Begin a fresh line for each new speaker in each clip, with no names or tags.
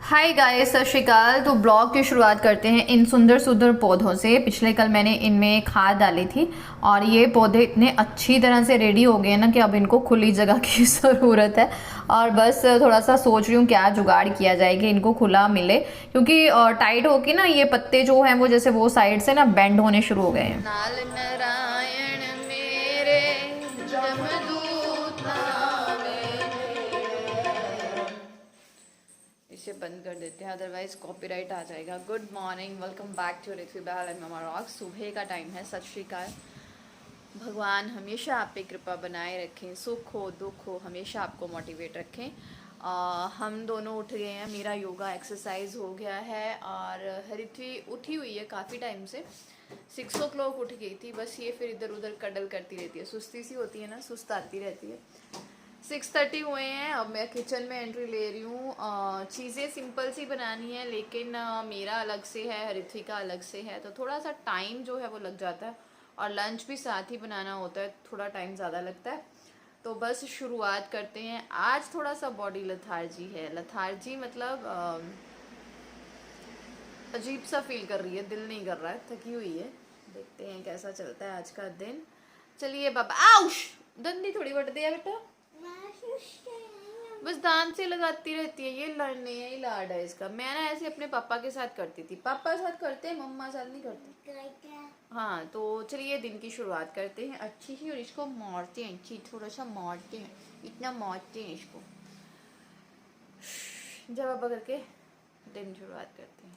Hi guys, सत श्री अकाल। तो ब्लॉग की शुरुआत करते हैं इन सुंदर सुंदर पौधों से। पिछले कल मैंने इनमें खाद डाली थी और ये पौधे इतने अच्छी तरह से रेडी हो गए ना कि अब इनको खुली जगह की ज़रूरत है। और बस थोड़ा सा सोच रही हूँ क्या जुगाड़ किया जाए कि इनको खुला मिले, क्योंकि टाइट होके ना ये पत्ते जो हैं वो जैसे वो साइड से ना बेंड होने शुरू हो गए हैं। नाल नारायण मेरे जमदूत इसे बंद कर देते हैं, अदरवाइज कॉपीराइट आ जाएगा। Good morning, welcome back to Rithvi Bahl and mama rock. सुबह का टाइम है। सत श्री अकाल। भगवान हमेशा आप पे कृपा बनाए रखें, सुख हो दुख हो हमेशा आपको मोटिवेट रखें। हम दोनों उठ गए हैं, मेरा योगा एक्सरसाइज हो गया है और रिथवी उठी हुई है काफ़ी टाइम से। 6 o'clock उठ गई थी, बस ये फिर इधर उधर कडल करती रहती है, सुस्ती सी होती है ना, सुस्त आती रहती है। 6:30 हुए हैं, अब मैं किचन में एंट्री ले रही हूँ। चीज़ें सिंपल सी बनानी है, लेकिन मेरा अलग से है, रिथवी का अलग से है, तो थोड़ा सा टाइम जो है वो लग जाता है। और लंच भी साथ ही बनाना होता है, थोड़ा टाइम ज़्यादा लगता है। तो बस शुरुआत करते हैं। आज थोड़ा सा बॉडी लथार्जी है। लथार्जी मतलब अजीब सा फील कर रही है, दिल नहीं कर रहा है, थकी हुई है। देखते हैं कैसा चलता है आज का दिन। चलिए बाबा। आउश, दंदी थोड़ी बट दिया बेटा, बस दांत से लगाती रहती है। ये लड़ने है, ये लाड है इसका। मैं ना ऐसे अपने पापा के साथ करती थी, पापा साथ करते हैं, मम्मा साथ नहीं करते। हाँ, तो चलिए दिन की शुरुआत करते हैं अच्छी सी, और इसको मारते हैं अच्छी, थोड़ा सा मारते हैं, इतना मारते हैं इसको। जब बाबा करके दिन शुरुआत करते हैं।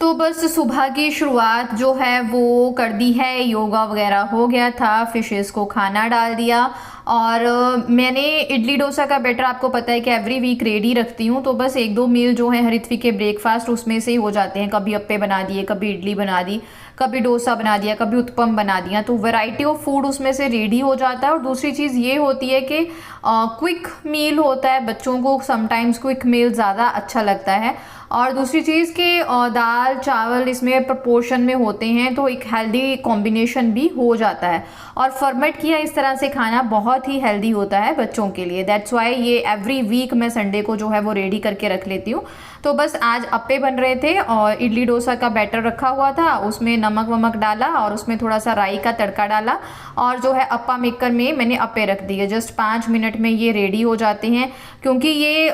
तो बस सुबह की शुरुआत जो है वो कर दी है। योगा वगैरह हो गया था, फिशेस को खाना डाल दिया। और मैंने इडली डोसा का बैटर आपको पता है कि एवरी वीक रेडी रखती हूँ। तो बस 1-2 मील जो है रिथवी के ब्रेकफास्ट उसमें से ही हो जाते हैं। कभी अप्पे बना दिए, कभी इडली बना दी, कभी डोसा बना दिया, कभी उत्पम बना दिया। तो वैरायटी ऑफ फूड उसमें से रेडी हो जाता है। और दूसरी चीज़ ये होती है कि क्विक मील होता है। बच्चों को समटाइम्स क्विक मील ज़्यादा अच्छा लगता है। और दूसरी चीज़ कि दाल चावल इसमें प्रपोर्शन में होते हैं, तो एक हेल्दी कॉम्बिनेशन भी हो जाता है। और फर्मेंट किया इस तरह से खाना बहुत ही हेल्दी होता है बच्चों के लिए। दैट्स वाई ये एवरी वीक मैं संडे को जो है वो रेडी करके रख लेती हूँ। तो बस आज अप्पे बन रहे थे और इडली डोसा का बैटर रखा हुआ था, उसमें नमक वमक डाला और उसमें थोड़ा सा राई का तड़का डाला। और जो है अप्पा मेकर में मैंने अप्पे रख दिए। जस्ट 5 मिनट में ये रेडी हो जाते हैं, क्योंकि ये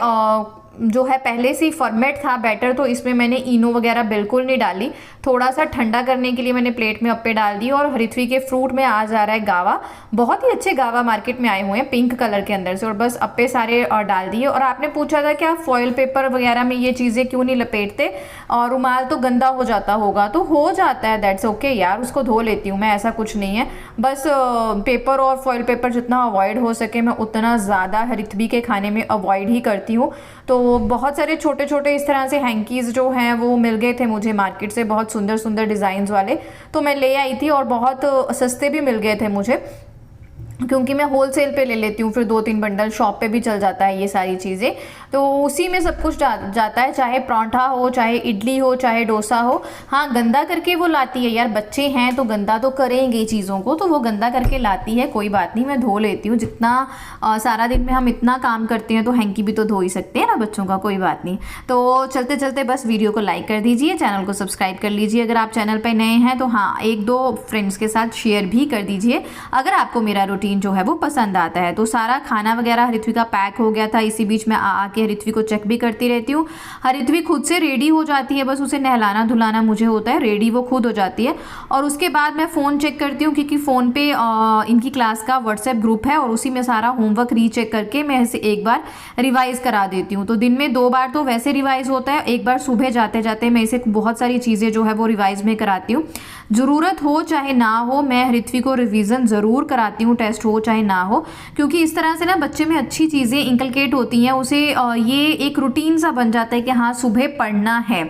जो है पहले से ही फॉर्मेट था बैटर, तो इसमें मैंने इनो वगैरह बिल्कुल नहीं डाली। थोड़ा सा ठंडा करने के लिए मैंने प्लेट में अप्पे डाल दिए। और रिथवी के फ्रूट में आ जा रहा है गावा, बहुत ही अच्छे गावा मार्केट में आए हुए हैं पिंक कलर के अंदर से। और बस अप्पे सारे डाल दिए। और आपने पूछा था क्या फॉयल पेपर वगैरह में ये चीज़ें क्यों नहीं लपेटते, और रुमाल तो गंदा हो जाता होगा। तो हो जाता है, दैट्स ओके यार, उसको धो लेती हूँ मैं, ऐसा कुछ नहीं है। बस पेपर और फॉयल पेपर जितना अवॉइड हो सके मैं उतना ज़्यादा रिथवी के खाने में अवॉइड ही करती हूँ। तो बहुत सारे छोटे छोटे इस तरह से हैंकीज़ जो हैं वो मिल गए थे मुझे मार्केट से, बहुत सुंदर सुंदर डिज़ाइंस वाले। तो मैं ले आई थी और बहुत सस्ते भी मिल गए थे मुझे, क्योंकि मैं होलसेल पे ले लेती हूँ। फिर 2-3 बंडल शॉप पे भी चल जाता है ये सारी चीज़ें। तो उसी में सब कुछ जाता है, चाहे पराठा हो, चाहे इडली हो, चाहे डोसा हो। हाँ, गंदा करके वो लाती है यार, बच्चे हैं तो गंदा तो करेंगे चीज़ों को, तो वो गंदा करके लाती है, कोई बात नहीं, मैं धो लेती हूँ। जितना सारा दिन में हम इतना काम करते हैं तो हैंकी भी तो धो ही सकते हैं ना बच्चों का, कोई बात नहीं। तो चलते चलते बस वीडियो को लाइक कर दीजिए, चैनल को सब्सक्राइब कर लीजिए अगर आप चैनल पर नए हैं। तो हाँ, 1-2 फ्रेंड्स के साथ शेयर भी कर दीजिए अगर आपको मेरा रूटीन जो है वो पसंद आता है। तो सारा खाना वगैरह रिथवी का पैक हो गया था। इसी बीच में आके रिथवी को चेक भी करती रहती हूँ। रिथवी खुद से रेडी हो जाती है, बस उसे नहलाना धुलाना मुझे होता है, रेडी वो खुद हो जाती है। और उसके बाद मैं फ़ोन चेक करती हूँ, क्योंकि फ़ोन पे इनकी क्लास का व्हाट्सएप ग्रुप है और उसी में सारा होमवर्क रीचेक करके मैं इसे एक बार रिवाइज़ करा देती हूँ। तो दिन में 2 बार तो वैसे रिवाइज़ होता है, एक बार सुबह जाते जाते मैं इसे बहुत सारी चीज़ें जो है वो रिवाइज़ में कराती हूँ। ज़रूरत हो चाहे ना हो, मैं रिथवी को रिवीजन ज़रूर कराती हूँ, टेस्ट हो चाहे ना हो, क्योंकि इस तरह से ना बच्चे में अच्छी चीज़ें इंकलकेट होती हैं। उसे ये एक रूटीन सा बन जाता है कि हाँ सुबह पढ़ना है,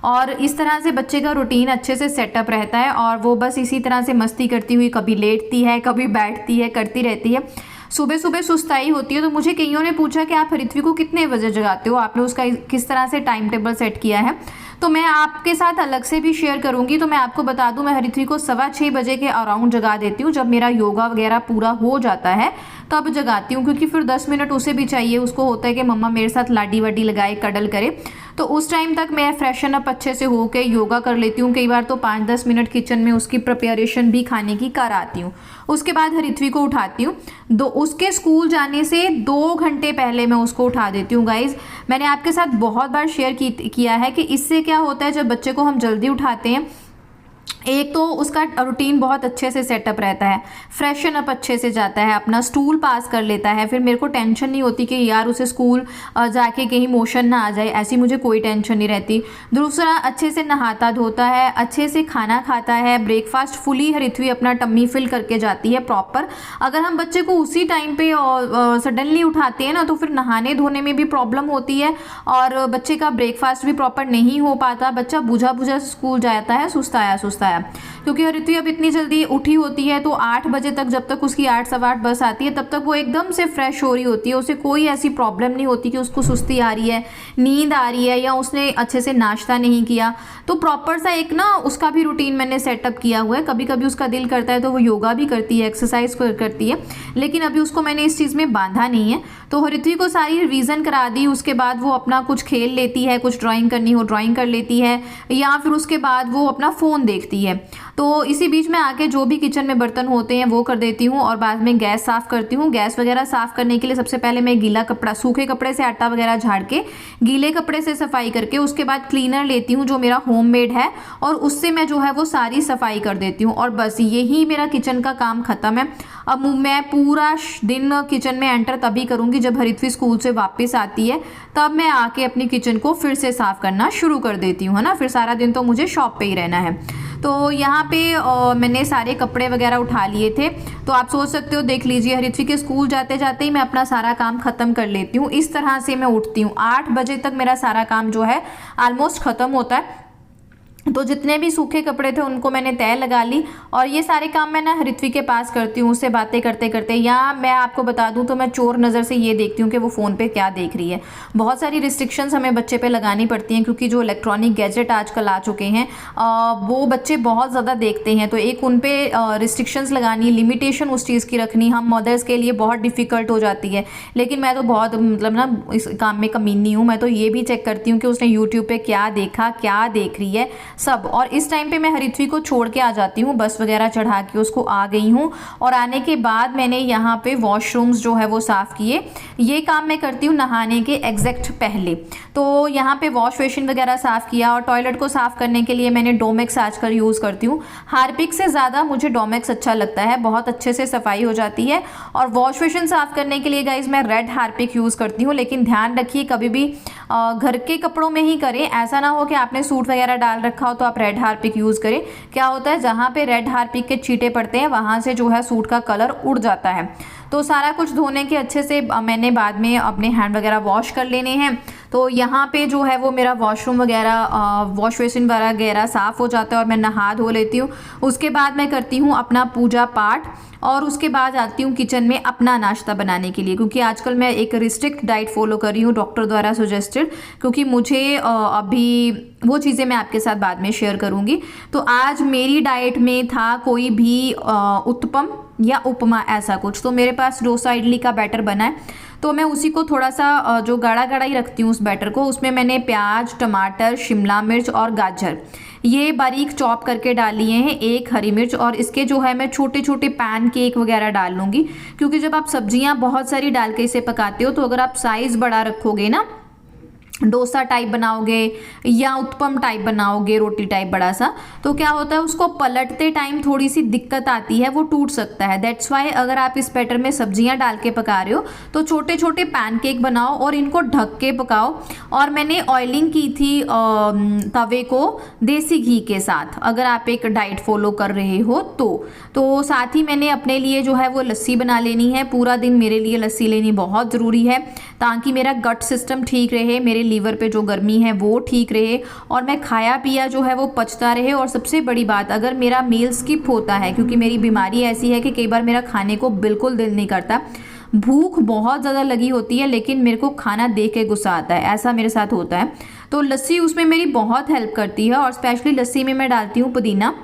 और इस तरह से बच्चे का रूटीन अच्छे से सेटअप रहता है। और वो बस इसी तरह से मस्ती करती हुई कभी लेटती है, कभी बैठती है, करती रहती है। सुबह सुबह सुस्ताई होती है। तो मुझे कईयों ने पूछा कि आप ऋत्विक को कितने बजे जगाते हो, आपने उसका किस तरह से टाइम टेबल सेट किया है। तो मैं आपके साथ अलग से भी शेयर करूंगी। तो मैं आपको बता दूं, मैं ऋत्विक को 6:15 बजे के अराउंड जगा देती हूँ। जब मेरा योगा वगैरह पूरा हो जाता है तब जगाती हूँ, क्योंकि फिर 10 मिनट उसे भी चाहिए। उसको होता है कि मम्मा मेरे साथ लाडी वाडी लगाए, कडल करे। तो उस टाइम तक मैं फ्रेशन अप अच्छे से होके योगा कर लेती हूँ। कई बार तो 5-10 मिनट किचन में उसकी प्रिपरेशन भी खाने की कर आती हूँ। उसके बाद ऋत्विक को उठाती हूँ। उसके स्कूल जाने से 2 घंटे पहले मैं उसको उठा देती हूँ। गाइज, मैंने आपके साथ बहुत बार शेयर किया है कि इससे क्या होता है, जब बच्चे को हम जल्दी उठाते हैं, एक तो उसका रूटीन बहुत अच्छे से सेटअप रहता है, फ्रेशन अप अच्छे से जाता है, अपना स्टूल पास कर लेता है। फिर मेरे को टेंशन नहीं होती कि यार उसे स्कूल जाके कहीं मोशन ना आ जाए, ऐसी मुझे कोई टेंशन नहीं रहती। दूसरा, अच्छे से नहाता धोता है, अच्छे से खाना खाता है, ब्रेकफास्ट फुली ऋत्वी अपना टम्मी फिल करके जाती है प्रॉपर। अगर हम बच्चे को उसी टाइम पे सडनली उठाते हैं ना, तो फिर नहाने धोने में भी प्रॉब्लम होती है और बच्चे का ब्रेकफास्ट भी प्रॉपर नहीं हो पाता। बच्चा बुझा बुझा स्कूल जाता है, सुस्ताया सुस्ताया। क्योंकि ऋत्वी अब इतनी जल्दी उठी होती है, तो 8 बजे तक, जब तक उसकी 8 सवा 8 बस आती है, तब तक वो एकदम से फ्रेश हो रही होती है। उसे कोई ऐसी प्रॉब्लम नहीं होती कि उसको सुस्ती आ रही है, नींद आ रही है, या उसने अच्छे से नाश्ता नहीं किया। तो प्रॉपर सा एक ना उसका भी रूटीन मैंने सेटअप किया हुआ है। कभी कभी उसका दिल करता है तो वो योगा भी करती है, एक्सरसाइज करती है, लेकिन अभी उसको मैंने इस चीज़ में बांधा नहीं है। तो ऋत्वी को सारी रिवीजन करा दी। उसके बाद वो अपना कुछ खेल लेती है, कुछ ड्राइंग करनी हो ड्राइंग कर लेती है, या फिर उसके बाद वो अपना फ़ोन देखती है। तो इसी बीच में आके जो भी किचन में बर्तन होते हैं वो कर देती हूँ, और बाद में गैस साफ़ करती हूँ। गैस वगैरह साफ़ करने के लिए सबसे पहले मैं गीला कपड़ा, सूखे कपड़े से आटा वगैरह झाड़ के गीले कपड़े से सफाई करके, उसके बाद क्लीनर लेती हूँ जो मेरा होममेड है, और उससे मैं जो है वो सारी सफाई कर देती हूँ। और बस यही मेरा किचन का काम ख़त्म है। अब मैं पूरा दिन किचन में एंटर तभी करूँगी जब ऋत्वी स्कूल से वापस आती है, तब मैं आके अपनी किचन को फिर से साफ़ करना शुरू कर देती हूँ, है ना। फिर सारा दिन तो मुझे शॉप पे ही रहना है। तो यहाँ पे मैंने सारे कपड़े वगैरह उठा लिए थे। तो आप सोच सकते हो, देख लीजिए, ऋत्वी के स्कूल जाते जाते ही मैं अपना सारा काम ख़त्म कर लेती हूँ। इस तरह से मैं उठती हूँ। 8 बजे तक मेरा सारा काम जो है ऑलमोस्ट ख़त्म होता है। तो जितने भी सूखे कपड़े थे उनको मैंने तय लगा ली, और ये सारे काम मैं ना ऋत्वी के पास करती हूँ, उससे बातें करते करते। या मैं आपको बता दूँ तो मैं चोर नज़र से ये देखती हूँ कि वो फ़ोन पे क्या देख रही है। बहुत सारी रिस्ट्रिक्शंस हमें बच्चे पे लगानी पड़ती हैं, क्योंकि जो इलेक्ट्रॉनिक गैजेट आजकल आ चुके हैं वो बच्चे बहुत ज़्यादा देखते हैं। तो एक उन पर रिस्ट्रिक्शंस लगानी, लिमिटेशन उस चीज़ की रखनी हम मदर्स के लिए बहुत डिफ़िकल्ट हो जाती है। लेकिन मैं तो बहुत मतलब ना इस काम में कमीनी हूँ। मैं तो ये भी चेक करती हूँ कि उसने यूट्यूब पर क्या देखा, क्या देख रही है सब। और इस टाइम पे मैं ऋत्वी को छोड़ के आ जाती हूँ, बस वगैरह चढ़ा के उसको आ गई हूँ। और आने के बाद मैंने यहाँ पे वॉशरूम्स जो है वो साफ़ किए। ये काम मैं करती हूँ नहाने के एग्जैक्ट पहले। तो यहाँ पे वॉश बेसिन वगैरह साफ़ किया, और टॉयलेट को साफ़ करने के लिए मैंने डोमेक्स आजकल यूज़ करती हूँ। हार्पिक से ज़्यादा मुझे डोमेक्स अच्छा लगता है, बहुत अच्छे से सफाई हो जाती है। और वॉश बेसिन साफ़ करने के लिए गाइज मैं रेड हार्पिक यूज़ करती हूँ। लेकिन ध्यान रखिए, कभी भी घर के कपड़ों में ही करें। ऐसा ना हो कि आपने सूट वगैरह डाल रखा हो तो आप रेड हार्पिक यूज़ करें। क्या होता है, जहाँ पे रेड हार्पिक के छींटे पड़ते हैं वहाँ से जो है सूट का कलर उड़ जाता है। तो सारा कुछ धोने के अच्छे से मैंने बाद में अपने हैंड वगैरह वॉश कर लेने हैं। तो यहाँ पे जो है वो मेरा वॉशरूम वगैरह, वॉश बेसिन वगैरह साफ़ हो जाता है, और मैं नहा धो लेती हूँ। उसके बाद मैं करती हूँ अपना पूजा पाठ, और उसके बाद आती हूँ किचन में अपना नाश्ता बनाने के लिए। क्योंकि आजकल मैं एक रिस्ट्रिक्ट डाइट फॉलो कर रही हूँ, डॉक्टर द्वारा सजेस्टेड। क्योंकि मुझे अभी वो चीज़ें मैं आपके साथ बाद में शेयर करूँगी। तो आज मेरी डाइट में था कोई भी उत्पम या उपमा ऐसा कुछ। तो मेरे पास डोसा इडली का बैटर बना है, तो मैं उसी को थोड़ा सा जो गाढ़ा गाढ़ा ही रखती हूँ उस बैटर को। उसमें मैंने प्याज, टमाटर, शिमला मिर्च और गाजर ये बारीक चॉप करके डाल लिए हैं, 1 हरी मिर्च। और इसके जो है मैं छोटे छोटे पैन केक वगैरह डाल लूँगी। क्योंकि जब आप सब्जियां बहुत सारी डाल के इसे पकाते हो, तो अगर आप साइज़ बड़ा रखोगे ना, डोसा टाइप बनाओगे या उत्पम टाइप बनाओगे, रोटी टाइप बड़ा सा, तो क्या होता है उसको पलटते टाइम थोड़ी सी दिक्कत आती है, वो टूट सकता है। दैट्स वाई अगर आप इस बैटर में सब्जियां डाल के पका रहे हो तो छोटे छोटे पैनकेक बनाओ और इनको ढक के पकाओ। और मैंने ऑयलिंग की थी तवे को देसी घी के साथ, अगर आप एक डाइट फॉलो कर रहे हो तो साथ ही मैंने अपने लिए जो है वो लस्सी बना लेनी है। पूरा दिन मेरे लिए लस्सी लेनी बहुत ज़रूरी है, ताकि मेरा गट सिस्टम ठीक रहे, मेरे लीवर पे जो गर्मी है वो ठीक रहे, और मैं खाया पिया जो है वो पचता रहे। और सबसे बड़ी बात, अगर मेरा मील स्किप होता है, क्योंकि मेरी बीमारी ऐसी है कि कई बार मेरा खाने को बिल्कुल दिल नहीं करता, भूख बहुत ज़्यादा लगी होती है लेकिन मेरे को खाना देख के गुस्सा आता है, ऐसा मेरे साथ होता है। तो लस्सी उसमें मेरी बहुत हेल्प करती है और स्पेशली लस्सी में मैं डालती हूँ पुदीना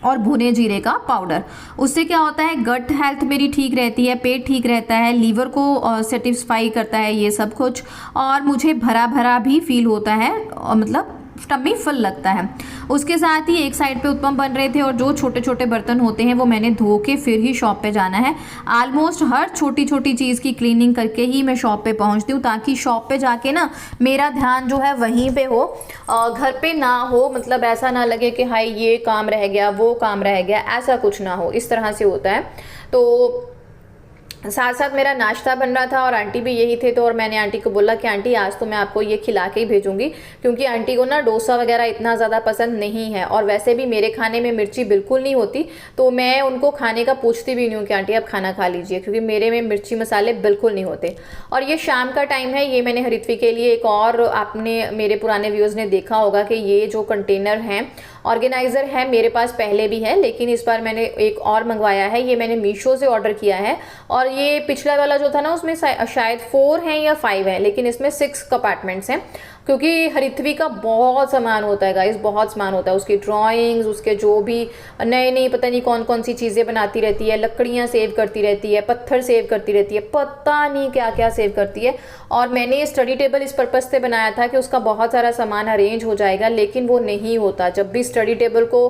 और भुने जीरे का पाउडर। उससे क्या होता है, गट हेल्थ मेरी ठीक रहती है, पेट ठीक रहता है, लीवर को सेटिस्फाई करता है ये सब कुछ, और मुझे भरा भरा भी फील होता है, मतलब टम्मी फुल लगता है। उसके साथ ही एक साइड पे उत्पम बन रहे थे और जो छोटे छोटे बर्तन होते हैं वो मैंने धो के फिर ही शॉप पे जाना है। ऑलमोस्ट हर छोटी छोटी चीज़ की क्लीनिंग करके ही मैं शॉप पे पहुंचती हूँ, ताकि शॉप पे जाके ना मेरा ध्यान जो है वहीं पे हो, घर पे ना हो। मतलब ऐसा ना लगे कि हाय ये काम रह गया, वो काम रह गया, ऐसा कुछ ना हो, इस तरह से होता है। तो साथ साथ मेरा नाश्ता बन रहा था और आंटी भी यही थे। तो और मैंने आंटी को बोला कि आंटी आज तो मैं आपको ये खिला के ही भेजूंगी, क्योंकि आंटी को ना डोसा वगैरह इतना ज़्यादा पसंद नहीं है और वैसे भी मेरे खाने में मिर्ची बिल्कुल नहीं होती। तो मैं उनको खाने का पूछती भी नहीं हूँ कि आंटी आप खाना खा लीजिए, क्योंकि मेरे में मिर्ची मसाले बिल्कुल नहीं होते। और ये शाम का टाइम है, ये मैंने हरित्वी के लिए एक और, आपने मेरे पुराने व्यूज़ ने देखा होगा कि ये जो कंटेनर हैं ऑर्गेनाइज़र है मेरे पास पहले भी है, लेकिन इस बार मैंने एक और मंगवाया है। ये मैंने मीशो से ऑर्डर किया है और ये पिछला वाला जो था ना उसमें शायद 4 हैं या 5 हैं, लेकिन इसमें 6 कंपार्टमेंट्स हैं, क्योंकि हरित्वी का बहुत सामान होता है गाइस, बहुत सामान होता है। उसकी ड्राइंग्स, उसके जो भी नए नई पता नहीं कौन कौन सी चीज़ें बनाती रहती है, लकड़ियाँ सेव करती रहती है, पत्थर सेव करती रहती है, पता नहीं क्या क्या सेव करती है। और मैंने ये स्टडी टेबल इस पर्पज़ से बनाया था कि उसका बहुत सारा सामान अरेंज हो जाएगा, लेकिन वो नहीं होता। जब भी स्टडी टेबल को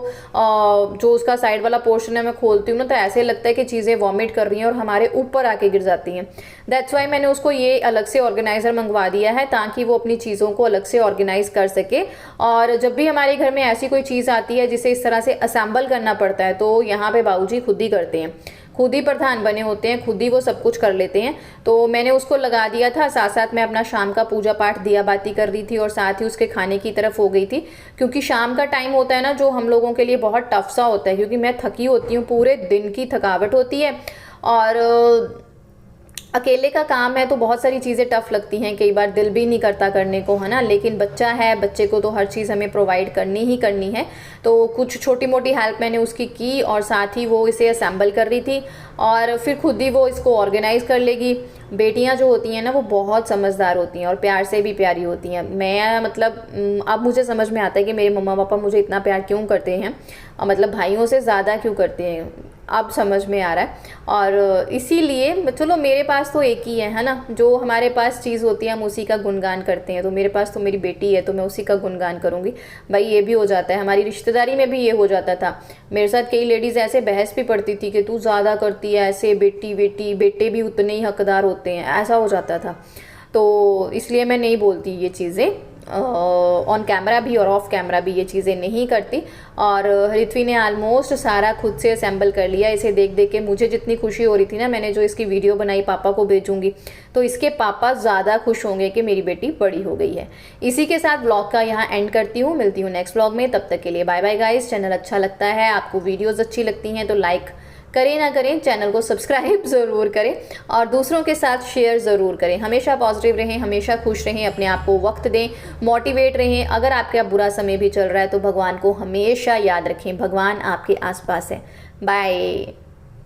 जो उसका साइड वाला पोर्शन है मैं खोलती हूँ ना, तो ऐसे लगता है कि चीज़ें वॉमिट कर रही हैं और हमारे ऊपर आके गिर जाती हैं। दैट्स वाई मैंने उसको ये अलग से ऑर्गेनाइज़र मंगवा दिया है, ताकि वो अपनी चीज़ों को अलग से ऑर्गेनाइज कर सके। और जब भी हमारे घर में ऐसी कोई चीज़ आती है जिसे इस तरह से असेंबल करना पड़ता है, तो यहाँ पे बाबूजी खुद ही करते हैं, खुद ही प्रधान बने होते हैं, खुद ही वो सब कुछ कर लेते हैं। तो मैंने उसको लगा दिया था, साथ साथ मैं अपना शाम का पूजा पाठ दिया बाती कर रही थी और साथ ही उसके खाने की तरफ हो गई थी, क्योंकि शाम का टाइम होता है ना जो हम लोगों के लिए बहुत टफ सा होता है, क्योंकि मैं थकी होती हूँ, पूरे दिन की थकावट होती है और अकेले का काम है तो बहुत सारी चीज़ें टफ लगती हैं, कई बार दिल भी नहीं करता करने को, है ना। लेकिन बच्चा है, बच्चे को तो हर चीज़ हमें प्रोवाइड करनी ही करनी है। तो कुछ छोटी मोटी हेल्प मैंने उसकी की और साथ ही वो इसे असेंबल कर रही थी और फिर खुद ही वो इसको ऑर्गेनाइज़ कर लेगी। बेटियां जो होती हैं ना वो बहुत समझदार होती हैं और प्यार से भी प्यारी होती हैं। मैं मतलब अब मुझे समझ में आता है कि मेरे मम्मा पापा मुझे इतना प्यार क्यों करते हैं, मतलब भाइयों से ज़्यादा क्यों करते हैं, अब समझ में आ रहा है। और इसीलिए चलो मेरे पास तो एक ही है ना, जो हमारे पास चीज़ होती है हम उसी का गुणगान करते हैं। तो मेरे पास तो मेरी बेटी है तो मैं उसी का गुणगान करूँगी। भाई ये भी हो जाता है, हमारी रिश्तेदारी में भी ये हो जाता था। मेरे साथ कई लेडीज़ ऐसे बहस भी पड़ती थी कि तू ज़्यादा करती है ऐसे, बेटे भी उतने ही हकदार होते हैं, ऐसा हो जाता था। तो इसलिए मैं नहीं बोलती ये चीज़ें, ऑन कैमरा भी और ऑफ कैमरा भी ये चीज़ें नहीं करती। और हरित्वी ने ऑलमोस्ट सारा खुद से असेंबल कर लिया। इसे देख देख के मुझे जितनी खुशी हो रही थी ना, मैंने जो इसकी वीडियो बनाई पापा को भेजूंगी तो इसके पापा ज़्यादा खुश होंगे कि मेरी बेटी बड़ी हो गई है। इसी के साथ ब्लॉग का यहाँ एंड करती हूँ, मिलती हूँ नेक्स्ट ब्लॉग में। तब तक के लिए बाय बाय गाइस। चैनल अच्छा लगता है, आपको वीडियोज़ अच्छी लगती हैं तो लाइक करें ना करें, चैनल को सब्सक्राइब ज़रूर करें और दूसरों के साथ शेयर ज़रूर करें। हमेशा पॉजिटिव रहें, हमेशा खुश रहें, अपने आप को वक्त दें, मोटिवेट रहें। अगर आपके अब बुरा समय भी चल रहा है तो भगवान को हमेशा याद रखें, भगवान आपके आसपास है। बाय।